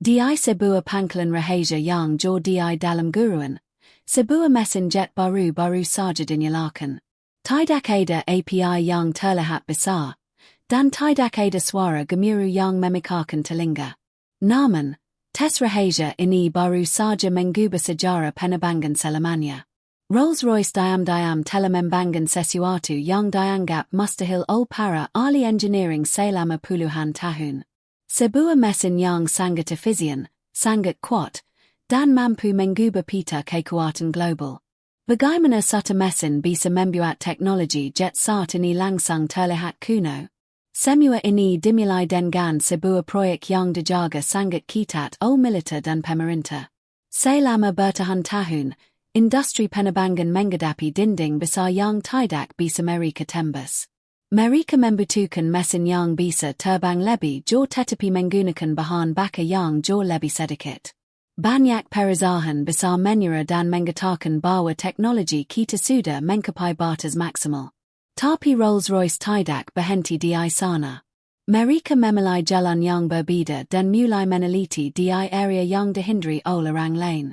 Di sebuah pangkalan rahasia yang jauh di dalam guruan, sebuah mesin jet baru saja dinyalakan. Tidak ada API yang terlihat besar, dan tidak ada suara gemuruh yang memekakan telinga. Namun, tes rahasia ini baru saja mengubah sejarah penerbangan selamanya. Rolls-Royce diam-diam telah membangun sesuatu yang dianggap mustahil oleh para ahli engineering selama puluhan tahun. Sebuah mesin yang sangat efisien, sangat kuat, dan mampu mengubah peta kekuatan global. Bagaimana satu mesin bisa membuat teknologi jet saat ini langsung terlihat kuno? Semua ini dimulai dengan sebuah proyek yang dijaga sangat ketat oleh militer dan pemerintah. Selama bertahun-tahun, industri penerbangan menghadapi dinding besar yang tidak bisa mereka tembus. Mereka membutuhkan mesin yang bisa terbang lebih jauh tetapi menggunakan bahan bakar yang jauh lebih sedikit. Banyak perusahaan besar menyerah dan mengatakan bahwa teknologi kita sudah mencapai batas maksimal. Tapi Rolls-Royce tidak berhenti di sana. Mereka memulai jalan yang berbeda dan mulai meneliti di area yang dihindari oleh orang lain.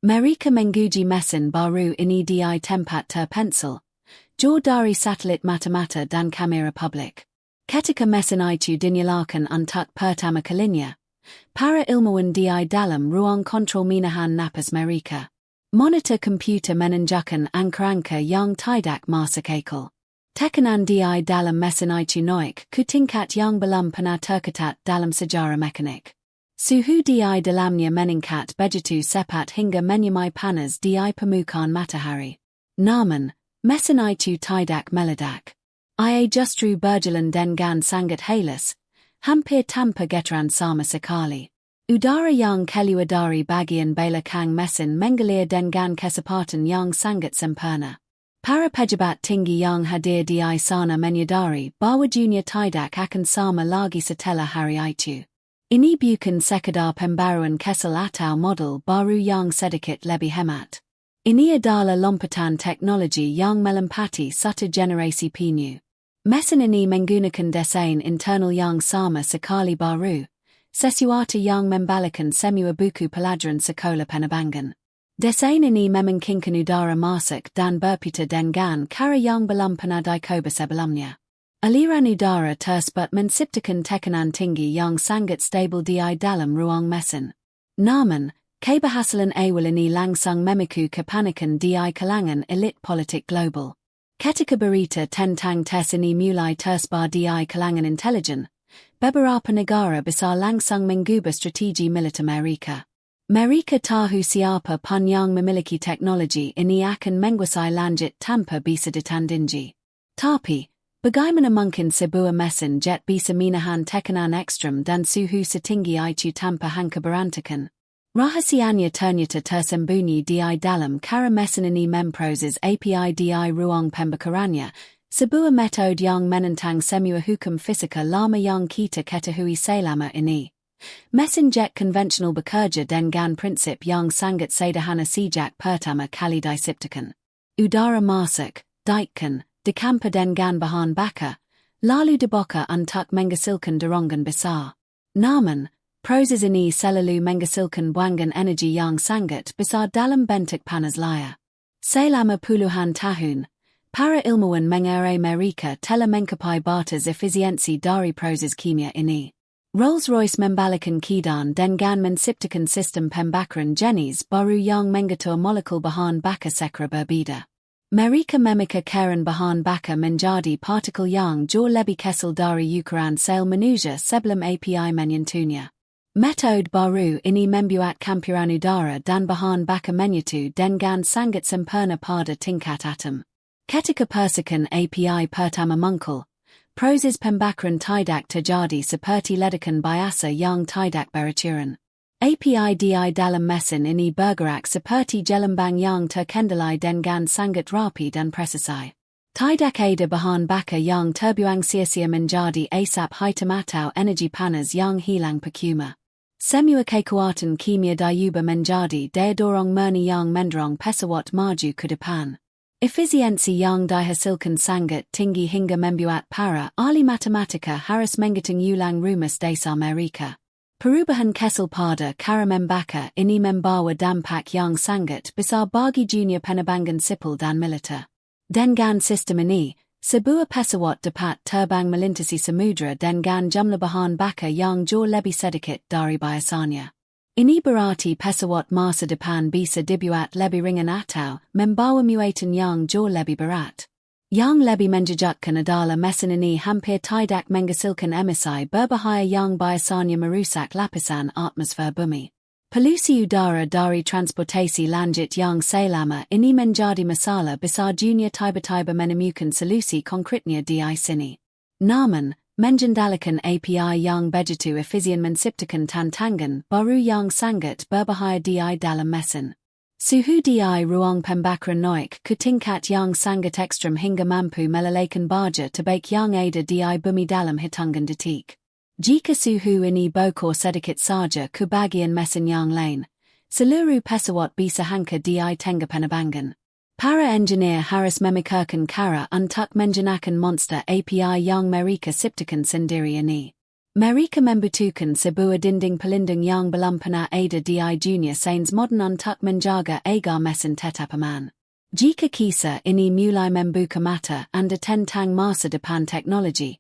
Mereka menguji mesin baru ini di tempat terpencil, jauh dari satelit mata-mata dan kamera publik. Ketika mesin itu dinyalakan untuk pertama kalinya, para ilmuwan di dalam ruang kontrol menahan napas mereka. Monitor komputer menunjukkan angka-angka yang tidak masuk akal. Tekanan di dalam mesin itu naik ke tingkat yang belum pernah tercatat dalam sejarah mekanik. Suhu di dalamnya meningkat begitu cepat hingga menyamai panas di permukaan matahari. Namun, mesin itu tidak meledak. Ia justru berjalan dengan sangat halus, hampir tanpa getaran sama sekali. Udara yang keluar dari bagian belakang mesin mengalir dengan kecepatan yang sangat sempurna. Para pejabat tinggi yang hadir di sana menyadari bahwa dunia tidak akan sama lagi setelah hari itu. Ini bukan sekadar pembaruan kesal atau model baru yang sedikit lebih hemat. Ini adalah lompatan teknologi yang melempati satu generasi penuh. Mesin ini menggunakan desain internal yang sama sekali baru, sesuatu yang membalikkan semua buku pelajaran sekolah penerbangan. Desain ini memungkinkan udara masuk dan berputar dengan cara yang belum pernah dicoba sebelumnya. Aliran udara tersebut menciptakan tekanan tinggi yang sangat stabil di dalam ruang mesin. Namun, keberhasilan awal ini langsung memicu kepanikan di kalangan elit politik global. Ketika berita tentang tes ini mulai tersebar di kalangan intelijen, beberapa negara besar langsung mengubah strategi militer mereka. Mereka tahu siapa pun yang memiliki teknologi ini akan menguasai lanjut tanpa bisa ditandingi. Tapi, bagaimana mungkin sebuah mesin jet bisa menahan tekanan ekstrem dan suhu setinggi itu tanpa hangka berantakan? Rahasianya ternyata tersembunyi di dalam cara mesin ini memproses API di ruang pembakarannya, sebuah metode yang menentang semua hukum fisika lama yang kita ketahui selama ini. Mesin jet konvensional bekerja dengan prinsip yang sangat sederhana sejak pertama kali diciptakan. Udara masuk, dikaitkan, dikampa dengan bahan bakar, lalu dibakar untuk menghasilkan dorongan besar. Namun, proses ini selalu menghasilkan buangan energi yang sangat besar dalam bentuk panas layar. Selama puluhan tahun, para ilmuwan mengira mereka telah mencapai batas efisiensi dari proses kimia ini. Rolls-Royce membalikkan keadaan dengan menciptakan sistem pembakaran jenis baru yang mengatur molekul bahan bakar secara berbeda. Mereka memikirkan bahan bakar menjadi partikel yang jauh lebih kecil dari ukuran sel manusia sebelum API menyentuhnya. Metode baru ini membuat campuran udara dan bahan bakar menyatu dengan sangat sempurna pada tingkat atom. Ketika percikan API pertama muncul, proses pembakaran tidak terjadi seperti ledakan biasa yang tidak beraturan. API di dalam mesin ini bergerak seperti gelembang yang terkendali dengan sangat rapi dan presisi. Tidak ada bahan bakar yang terbuang sia-sia menjadi asap hitam atau energi panas yang hilang percuma. Semua kekuatan kimia diubah menjadi daya dorong murni yang mendorong pesawat maju ke depan. Efisiensi yang dihasilkan sangat tinggi hingga membuat para ahli matematika harus menghitung ulang rumus dasar mereka. Perubahan Kesel pada Karamembaka ini membawa dampak yang sangat besar bagi dunia penerbangan sipil dan militer. Dengan sistem ini, sebuah pesawat dapat terbang melintasi samudra dengan jumlah bahan bakar yang jauh lebih sedikit dari biasanya. Ini berarti pesawat masa depan bisa dibuat lebih ringan atau membawa muatan yang jauh lebih berat. Yang lebih menjejakkan adalah mesin ini hampir tidak menghasilkan emisi berbahaya yang biasanya merusak lapisan atmosfer bumi. Polusi udara dari transportasi lanjut yang selama ini menjadi masalah besar dunia tiba-tiba menemukan solusi konkretnya di sini. Namun, mengendalikan API yang begitu efisien menciptakan tantangan baru yang sangat berbahaya di dalam mesin. Suhu di ruang pembakaran naik ke tingkat yang sangat ekstrem hingga mampu melelehkan baja terbaik yang ada di bumi dalam hitungan detik. Jika suhu ini bocor sedikit saja ke bagian mesin yang lain, seluruh pesawat bisa hancur di tengah penerbangan. Para engineer harus memikirkan cara untuk menjinakkan monster API yang mereka ciptakan sendiri ini. Mereka membutuhkan sebuah dinding pelindung yang belum pernah ada di dunia sains modern untuk menjaga agar mesin tetap aman. Jika kisah ini mulai membuka mata Anda tentang masa depan teknologi,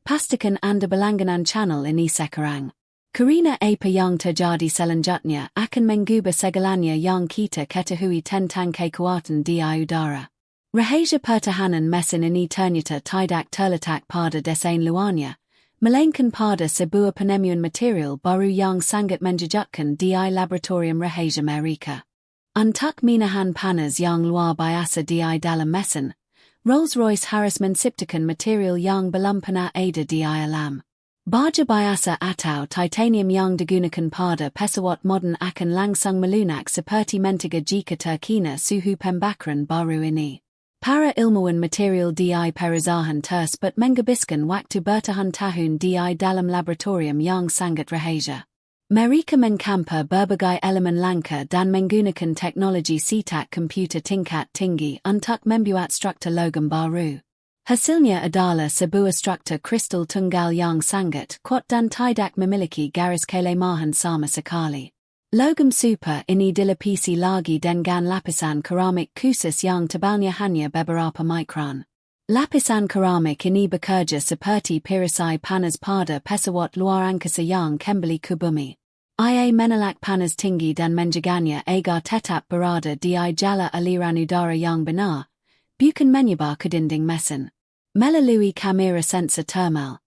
pastikan Anda berlangganan channel ini sekarang. Karena apa yang terjadi selanjutnya akan mengubah segalanya yang kita ketahui tentang kekuatan di udara. Rahasia pertahanan mesin ini ternyata tidak terletak pada desain luarnya, melainkan pada sebuah penemuan material baru yang sangat menjejakkan di laboratorium rahasia mereka. Untuk menahan panas yang luar biasa di dalam mesin, Rolls-Royce harus menciptakan material yang belum pernah ada di alam. Baja biasa atau titanium yang digunakan pada pesawat modern akan langsung melunak seperti mentega jika terkena suhu pembakaran baru ini. Para ilmuwan material di perusahaan tersebut menghabiskan waktu bertahun-tahun di dalam laboratorium yang sangat rahasia. Mereka mengkampa berbagai elemen langka dan menggunakan teknologi cetak komputer tingkat tinggi untuk membuat struktur logam baru. Hasilnya adalah sebuah struktur kristal tunggal yang sangat kuat dan tidak memiliki garis kelemahan sama sekali. Logam super ini dilapisi lagi dengan lapisan keramik khusus yang tebalnya hanya beberapa mikron. Lapisan keramik ini bekerja seperti perisai panas pada pesawat luar angkasa yang kembali ke bumi. Ia menolak panas tinggi dan menjaganya agar tetap berada di jala aliran udara yang benar, bukan menyebar ke dinding mesin. Melalui kamera sensor thermal,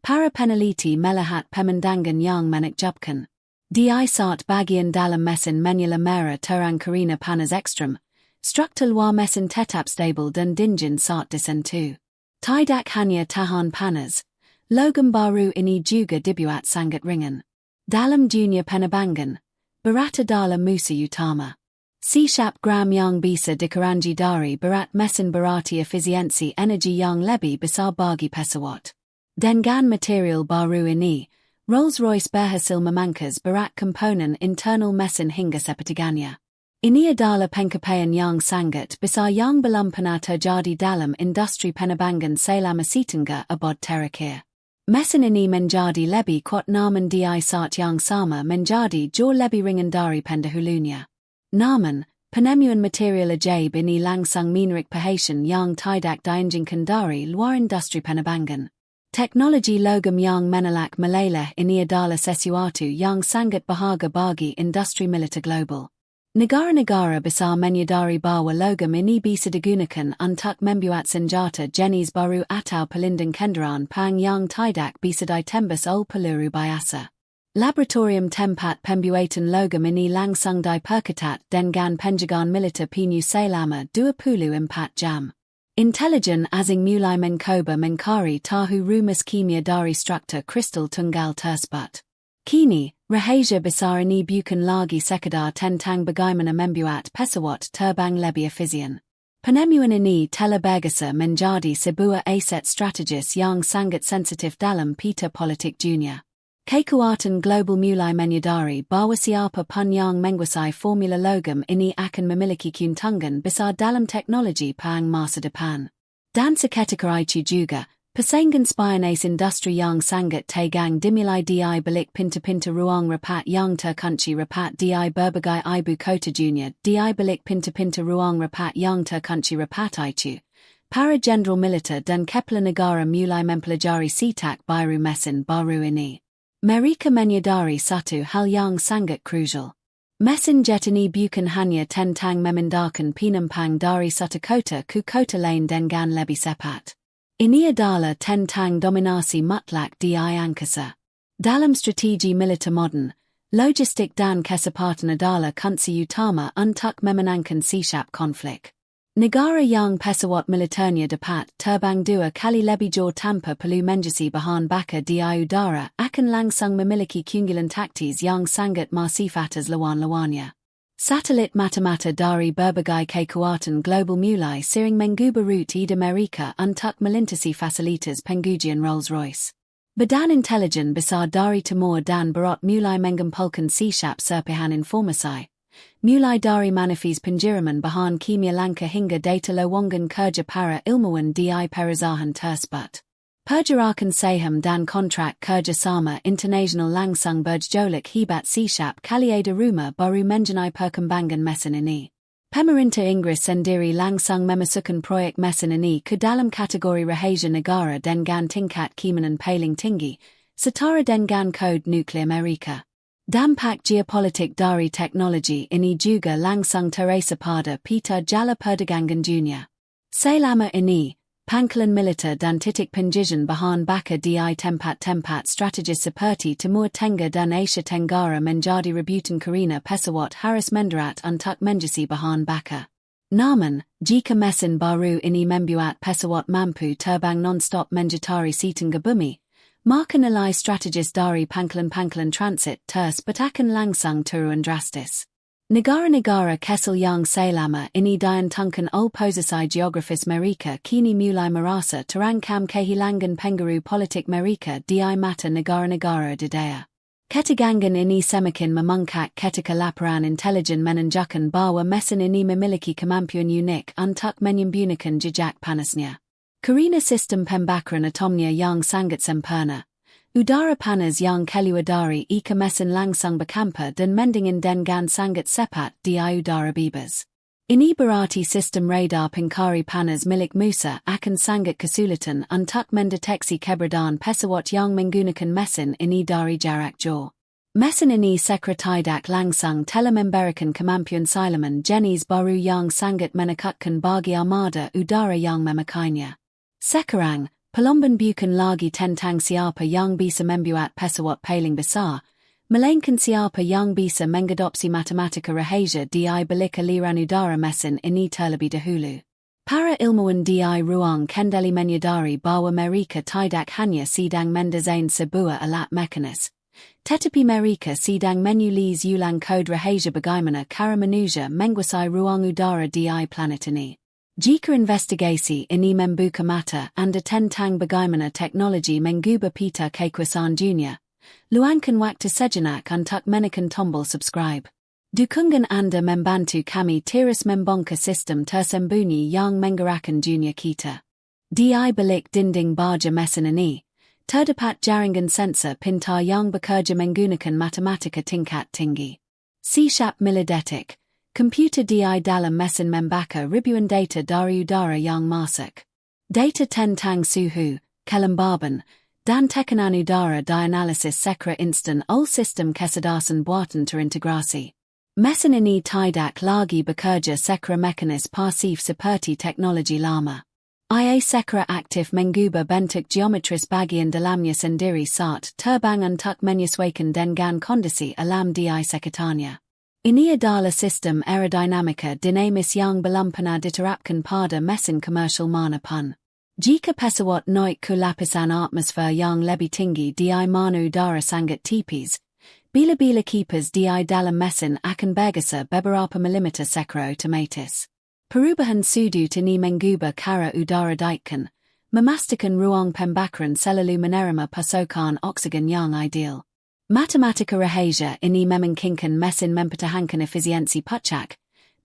para peneliti melihat pemandangan yang menakjubkan. Di saat bagian dalam mesin menyala merah terang karena panas ekstrem, struktur luar mesin tetap stabil dan dingin saat disentuh. Tidak hanya tahan panas, logam baru ini juga dibuat sangat ringan. Dalam dunia penerbangan, berat adalah musuh utama. Setiap gram yang bisa dikurangi dari berat mesin berarti efisiensi energi yang lebih besar bagi pesawat. Dengan material baru ini, Rolls-Royce berhasil memangkas berat komponen internal mesin hingga sepertiganya. Ini adalah pencapaian yang sangat besar yang belum pernah terjadi dalam industri penerbangan selama setengah abad terakhir. Mesin ini menjadi lebih kuat namun di saat yang sama menjadi jauh lebih ringan dari pendahulunya. Namun, penemuan material ajaib ini langsung menarik perhatian yang tidak diinginkan dari luar industri penerbangan. Teknologi logam yang menolak meleleh ini adalah sesuatu yang sangat berharga bagi industri militer global. Negara-negara besar menyadari bahwa logam ini bisa digunakan untuk membuat senjata jenis baru atau pelindung kendaraan perang yang tidak bisa ditembus oleh peluru biasa. Laboratorium tempat pembuatan logam ini langsung diperketat dengan penjagaan militer penuh selama 24 jam. Intelijen asing mulai mencoba mencari tahu rumus kimia dari struktur kristal tunggal tersebut. Kini, rahasia besar ini bukan lagi sekadar tentang bagaimana membuat pesawat terbang lebih efisien. Penemuan ini telah bergeser menjadi sebuah aset strategis yang sangat sensitif dalam peta politik dunia. Kekuatan global mulai menyadari bahwa siapa pun yang menguasai formula logam ini akan memiliki keuntungan besar dalam teknologi perang masa depan. Dan seketika itu juga, Pasangan Spionace Industri yang sangat tegang dimulai di balik pintu-pintu ruang rapat yang terkunci rapat di berbagai ibu kota junior di balik pintu-pintu ruang rapat yang terkunci rapat itu. Para Jenderal Militer dan Kepala Negara mulai mempelajari sitak biru mesin baru ini. Mereka menyadari satu hal yang sangat krusial. Mesin jet ini bukan hanya tentang memindahkan penumpang dari satu kota ke kota lain dengan lebih cepat. Ini adalah tentang dominasi mutlak di angkasa. Dalam strategi militer modern, logistik dan kecepatan adalah kunci utama untuk memenangkan setiap konflik. Negara yang pesawat militernya dapat terbang 2 kali lebih jauh tanpa perlu menjasi bahan bakar di udara akan langsung memiliki keunggulan taktis yang sangat masif atas lawan-lawannya. Satelit mata-mata dari berbagai kekuatan global mulai sering mengubah rute ide mereka untuk melintasi fasilitas pengujian Rolls-Royce. Badan intelijen besar dari timur dan barat mulai mengumpulkan setiap serpihan informasi, mulai dari manifest penjiraman bahan kimia langka hingga data lowongan kerja para ilmuwan di perusahaan tersebut. Pergerakan saham dan kontrak kerjasama internasional langsung bergejolak hebat setiap kali ada rumah baru mengenai perkembangan mesin ini. Pemerintah Inggris sendiri langsung memasukkan proyek mesin ini ke dalam kategori rahasia negara dengan tingkat keamanan paling tinggi, setara dengan kode nuklir Amerika. Dampak geopolitik dari teknologi ini juga langsung terasa pada peta jala perdagangan dunia. Selama ini, pangkalan militer dan titik penjualan bahan bakar di tempat-tempat strategis seperti Timur Tengah dan Asia Tenggara menjadi rebutan karena pesawat harus mendarat untuk menjasi bahan bakar. Namun, jika mesin baru ini membuat pesawat mampu terbang non-stop menjadi setengah bumi, maka nilai strategis dari pangkalan-pangkalan transit tersebut akan langsung turun drastis. Negara-negara kecil yang selama ini diuntungkan oleh posisi geografis mereka kini mulai merasa terancam kehilangan pengaruh politik mereka di mata negara-negara dedaya. Ketegangan ini semakin memengkak ketika laporan intelijen menunjukkan bahwa mesin ini memiliki kemampuan unik untuk menyembunyikan jejak panasnya. Karena sistem pembakaran atomnya yang sangat sempurna, udara panas yang keluar dari mesin langsung bercampur dan mendingin dengan sangat cepat di udara bebas. Ini berarti sistem radar pengkari panas milik Musa akan sangat kesulitan untuk mendeteksi keberadaan pesawat yang menggunakan mesin ini dari jarak jauh. Mesin ini sekira tidak langsung telah memberikan kemampuan siluman jenis baru yang sangat menakutkan bagi armada udara yang memakainya. Sekarang, pelomban bukan lagi tentang siapa yang bisa membuat pesawat paling besar, melainkan siapa yang bisa mengadopsi matematika rahasia di balik aliran udara mesin ini terlebih dahulu. Para ilmuwan di ruang kendali menyadari bahwa mereka tidak hanya sedang mendesain sebuah alat mekanis, tetapi mereka sedang menulis ulang kode rahasia bagaimana cara manusia menguasai ruang udara di planet ini. Jika investigasi ini membuka mata Anda tentang bagaimana teknologi mengubah peta kekuasaan dunia, luangkan waktu sejenak untuk menekan tombol subscribe. Dukungan Anda membantu kami terus membongkar sistem tersembunyi yang menggerakkan dunia kita. Di balik dinding baja mesin ini, terdapat jaringan sensor pintar yang bekerja menggunakan matematika tingkat tinggi. Setiap milidetik, komputer di dalam mesin membakar ribuan data dari udara yang masuk. Data tentang suhu, kelembaban, dan tekanan udara dianalisis secara instan oleh sistem kecerdasan buatan terintegrasi. Mesin ini tidak lagi bekerja secara mekanis pasif seperti teknologi lama. Ia secara aktif mengubah bentuk geometris bagian dalamnya sendiri saat terbang untuk menyesuaikan dengan kondisi alam di sekitarnya. Ini adalah sistem aerodinamika dinamis yang belum pernah diterapkan pada mesin komersial manapun. Jika pesawat naik ke lapisan atmosfer yang lebih tinggi di mana udara sangat tipis, bila-bila kipas di dalam mesin akan bergeser beberapa milimeter secara otomatis. Perubahan sudut ini mengubah cara udara daikan, memastikan ruang pembakaran selalu menerima pasokan oksigen yang ideal. Matematika rahasia ini memungkinkan mesin mempertahankan efisiensi puncak,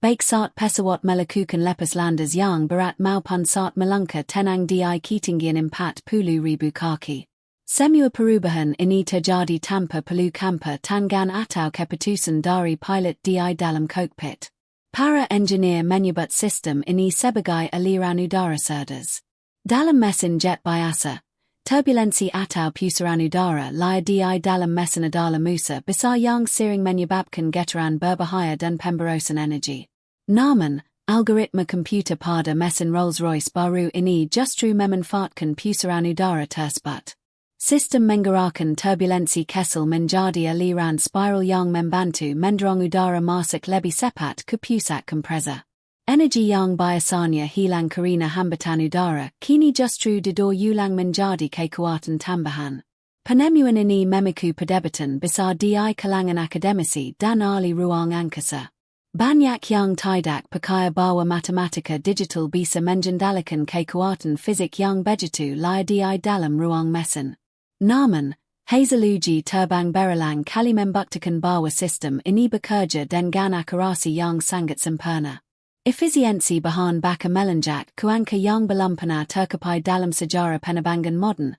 Baik saat pesawat melakukan lepas landas yang berat maupun saat melangkah tenang di ketinggian 40,000 kaki. Semua perubahan ini terjadi tanpa perlu campur tangan atau keputusan dari pilot di dalam kokpit. Para engineer menyebut sistem ini sebagai aliran udara cerdas. Dalam mesin jet biasa, turbulensi atau pusaran udara liar di dalam mesin adalah musuh besar yang sering menyebabkan getaran berbahaya dan pemborosan energi. Namun, algoritma komputer pada mesin Rolls-Royce baru ini justru memanfaatkan pusaran udara tersebut. Sistem menggerakkan turbulensi kesal menjadi aliran spiral yang membantu mendorong udara masuk lebih cepat ke pusat kompresor. Energi yang biasanya hilang karena hambatan udara kini justru didaur ulang menjadi kekuatan tambahan. Penemuan ini memicu perdebatan besar di kalangan akademisi dan ahli ruang angkasa. Banyak yang tidak percaya bahwa matematika digital bisa mengendalikan kekuatan fisik yang begitu liar di dalam ruang mesin. Namun, hasil uji terbang berulang kali membuktikan bahwa sistem ini bekerja dengan akurasi yang sangat sempurna. Efisiensi bahan bakar melonjak ke angka yang belum pernah tercapai dalam sejarah penerbangan modern,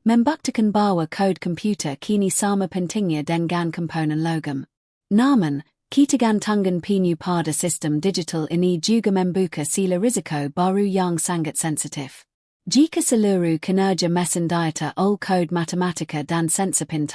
membuktikan bahwa kode komputer kini sama pentingnya dengan komponen logam. Namun, ketergantungan penuh pada sistem digital ini juga membuka sila risiko baru yang sangat sensitif. Jika seluruh kinerja mesin data old code matematika dan sensor pintar